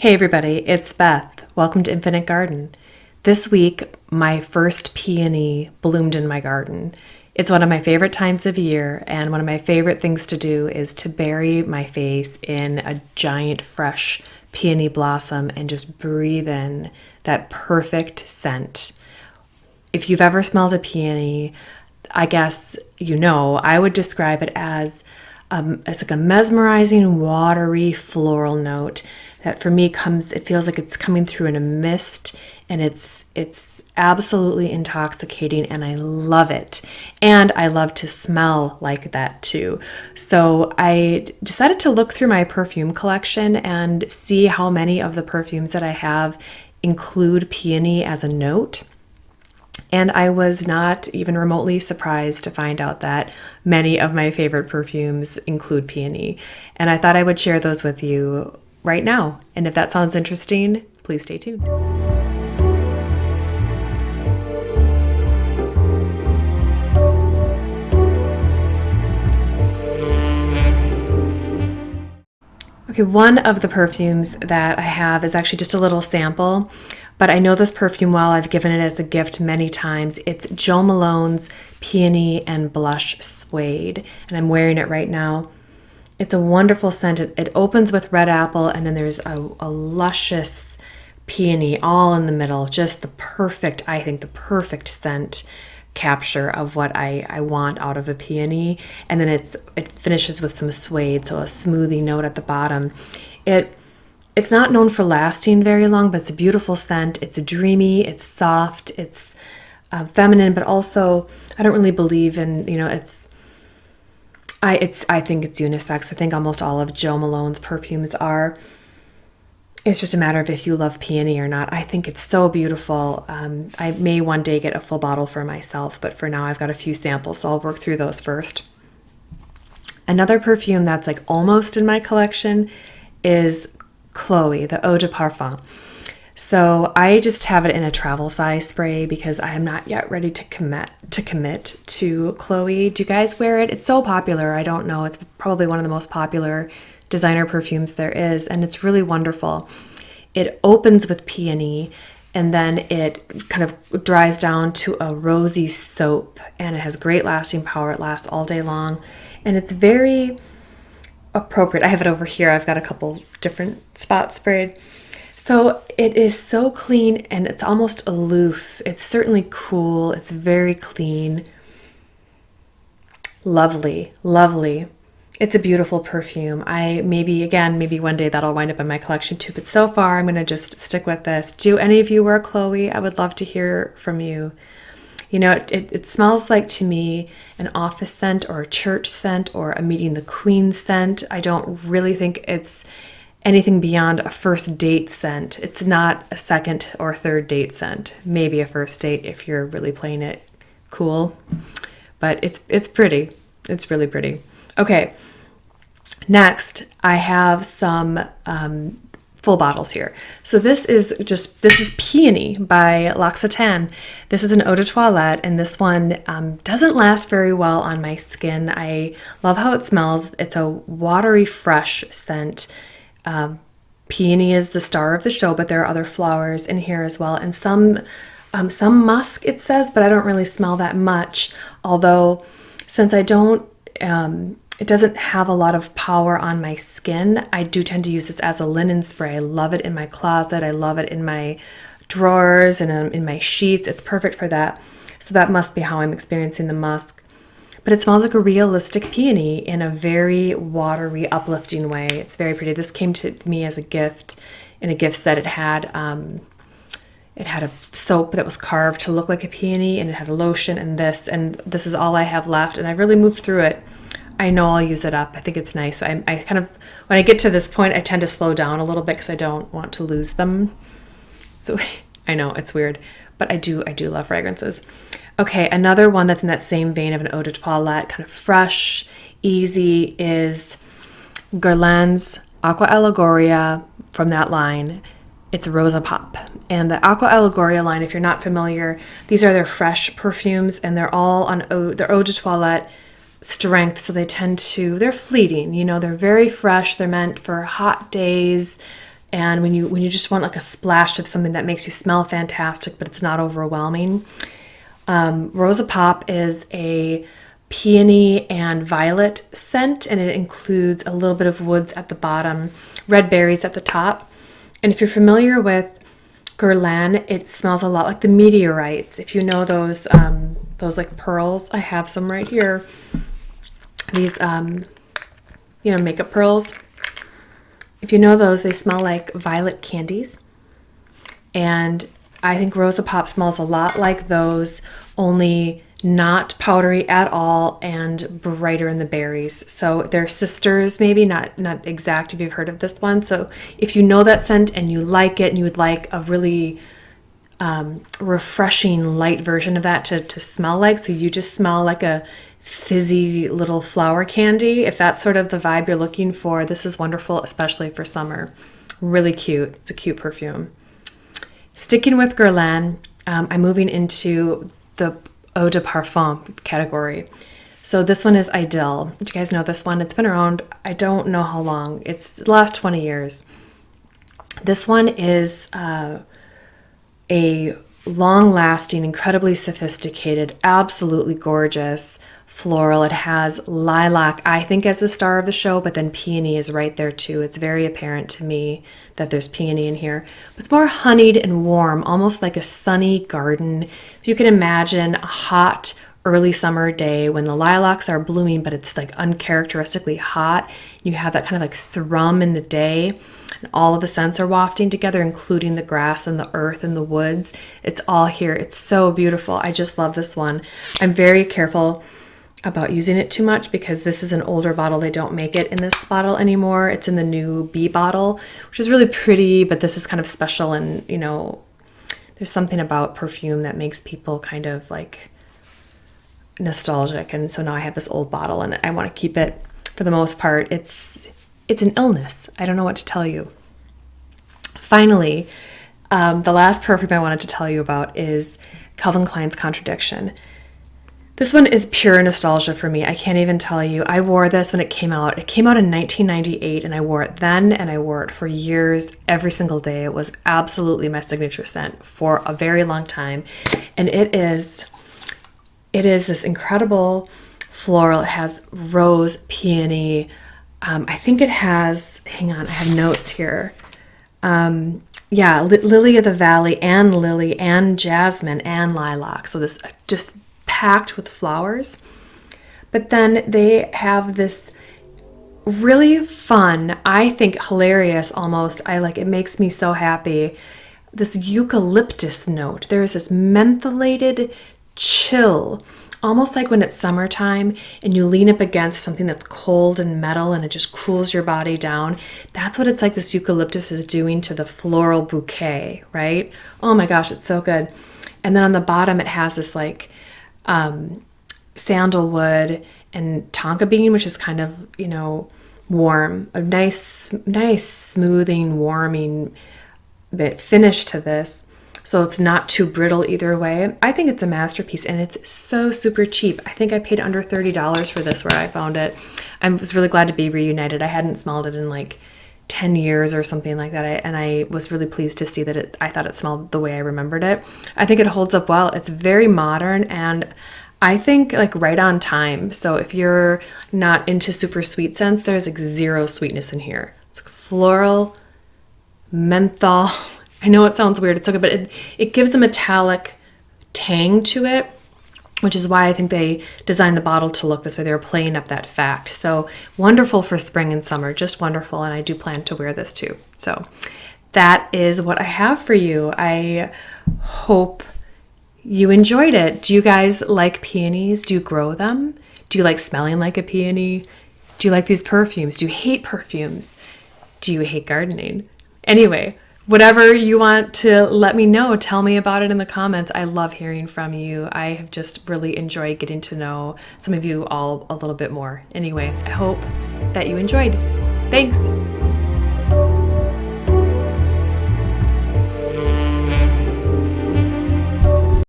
Hey everybody, it's Beth. Welcome to Infinite Garden. This week, my first peony bloomed in my garden. It's one of my favorite times of year, and one of my favorite things to do is to bury my face in a giant fresh peony blossom and just breathe in that perfect scent. If you've ever smelled a peony, I guess you know, I would describe it as like a mesmerizing, watery floral note that for me it feels like it's coming through in a mist, and it's absolutely intoxicating, and I love it. And I love to smell like that too. So I decided to look through my perfume collection and see how many of the perfumes that I have include peony as a note. And I was not even remotely surprised to find out that many of my favorite perfumes include peony. And I thought I would share those with you right now. And if that sounds interesting, please stay tuned. Okay, one of the perfumes that I have is actually just a little sample, but I know this perfume well. I've given it as a gift many times. It's Jo Malone's Peony and Blush Suede, and I'm wearing it right now. It's a wonderful scent. It opens with red apple, and then there's a luscious peony all in the middle. Just the perfect, I think, the perfect scent capture of what I want out of a peony. And then it finishes with some suede, so a smoothie note at the bottom. It's not known for lasting very long, but it's a beautiful scent. It's dreamy, it's soft, it's feminine, but also I don't really believe in, I think it's unisex. I think almost all of Jo Malone's perfumes are. It's just a matter of if you love peony or not. I think it's so beautiful. I may one day get a full bottle for myself, but for now I've got a few samples, so I'll work through those first. Another perfume that's like almost in my collection is Chloe, the Eau de Parfum. So I just have it in a travel size spray because I am not yet ready to commit to Chloe. Do you guys wear it? It's so popular. I don't know. It's probably one of the most popular designer perfumes there is, and it's really wonderful. It opens with peony, and then it kind of dries down to a rosy soap, and it has great lasting power. It lasts all day long, and it's very appropriate. I have it over here. I've got a couple different spots sprayed. So it is so clean, and it's almost aloof. It's certainly cool. It's very clean. Lovely, lovely. It's a beautiful perfume. Maybe one day that'll wind up in my collection too, but so far I'm going to just stick with this. Do any of you wear Chloe? I would love to hear from you. You know, it smells like, to me, an office scent or a church scent or a meeting the Queen scent. I don't really think it's anything beyond a first date scent. It's not a second or third date scent. Maybe a first date if you're really playing it cool. But it's pretty. It's really pretty. Okay. Next, I have some full bottles here. So this is Peony by L'Occitane. This is an eau de toilette, and this one doesn't last very well on my skin. I love how it smells. It's a watery, fresh scent. Peony is the star of the show, but there are other flowers in here as well, and some musk, it says, but I don't really smell that much. Although, since I don't, it doesn't have a lot of power on my skin, I do tend to use this as a linen spray. I love it in my closet. I love it in my drawers and in my sheets. It's perfect for that. So that must be how I'm experiencing the musk. But it smells like a realistic peony in a very watery, uplifting way. It's very pretty. This came to me as a gift in a gift set. It had a soap that was carved to look like a peony, and it had a lotion and this is all I have left, and I really moved through it. I know I'll use it up. I think it's nice. I kind of, when I get to this point, I tend to slow down a little bit because I don't want to lose them. So I know it's weird, but I do love fragrances. Okay, another one that's in that same vein of an eau de toilette, kind of fresh, easy, is Guerlain's Aqua Allegoria from that line. It's Rosa Pop. And the Aqua Allegoria line, if you're not familiar, these are their fresh perfumes, and they're all on their eau de toilette strength, so they're fleeting, they're very fresh, they're meant for hot days, And when you just want like a splash of something that makes you smell fantastic, but it's not overwhelming, Rosa Pop is a peony and violet scent, and it includes a little bit of woods at the bottom, red berries at the top. And if you're familiar with Guerlain, it smells a lot like the meteorites. If you know those like pearls, I have some right here. These, makeup pearls. If you know those, they smell like violet candies. And I think Rosa Pop smells a lot like those, only not powdery at all and brighter in the berries. So they're sisters, maybe not exact if you've heard of this one. So if you know that scent and you like it and you would like a really refreshing light version of that to smell like, so you just smell like a fizzy little flower candy, if that's sort of the vibe you're looking for, this is wonderful, especially for summer. Really cute. It's a cute perfume. Sticking with Guerlain, I'm moving into the eau de parfum category. So this one is Idyll. Do you guys know this one? It's been around, I don't know how long. It's the last 20 years. This one is a long-lasting, incredibly sophisticated, absolutely gorgeous floral. It has lilac, I think, as the star of the show, but then peony is right there too. It's very apparent to me that there's peony in here. But it's more honeyed and warm, almost like a sunny garden. If you can imagine a hot early summer day when the lilacs are blooming, but it's like uncharacteristically hot. You have that kind of like thrum in the day, and all of the scents are wafting together, including the grass and the earth and the woods. It's all here. It's so beautiful. I just love this one. I'm very careful about using it too much because this is an older bottle. They don't make it in this bottle anymore. It's in the new B bottle, which is really pretty, but this is kind of special. And, there's something about perfume that makes people kind of like nostalgic. And so now I have this old bottle and I want to keep it for the most part. It's an illness. I don't know what to tell you. Finally, the last perfume I wanted to tell you about is Calvin Klein's Contradiction. This one is pure nostalgia for me. I can't even tell you. I wore this when it came out. It came out in 1998, and I wore it then, and I wore it for years, every single day. It was absolutely my signature scent for a very long time. And it is this incredible floral. It has rose, peony. I think it has, hang on, I have notes here. Lily of the Valley and lily and jasmine and lilac. So this just packed with flowers. But then they have this really fun, I think hilarious almost, it makes me so happy, this eucalyptus note. There's this mentholated chill, almost like when it's summertime and you lean up against something that's cold and metal and it just cools your body down. That's what it's like this eucalyptus is doing to the floral bouquet, right? Oh my gosh, it's so good. And then on the bottom it has this like sandalwood and tonka bean, which is kind of, warm, a nice smoothing, warming bit finish to this. So it's not too brittle either way. I think it's a masterpiece and it's so super cheap. I think I paid under $30 for this where I found it. I was really glad to be reunited. I hadn't smelled it in like 10 years or something like that. And I was really pleased to see that I thought it smelled the way I remembered it. I think it holds up well. It's very modern and I think like right on time. So if you're not into super sweet scents, there's like zero sweetness in here. It's like floral, menthol. I know it sounds weird. It's so good, but it gives a metallic tang to it, which is why I think they designed the bottle to look this way. They were playing up that fact. So wonderful for spring and summer, just wonderful. And I do plan to wear this too. So that is what I have for you. I hope you enjoyed it. Do you guys like peonies? Do you grow them? Do you like smelling like a peony? Do you like these perfumes? Do you hate perfumes? Do you hate gardening? Anyway, whatever you want to let me know, tell me about it in the comments. I love hearing from you. I have just really enjoyed getting to know some of you all a little bit more. Anyway, I hope that you enjoyed. Thanks.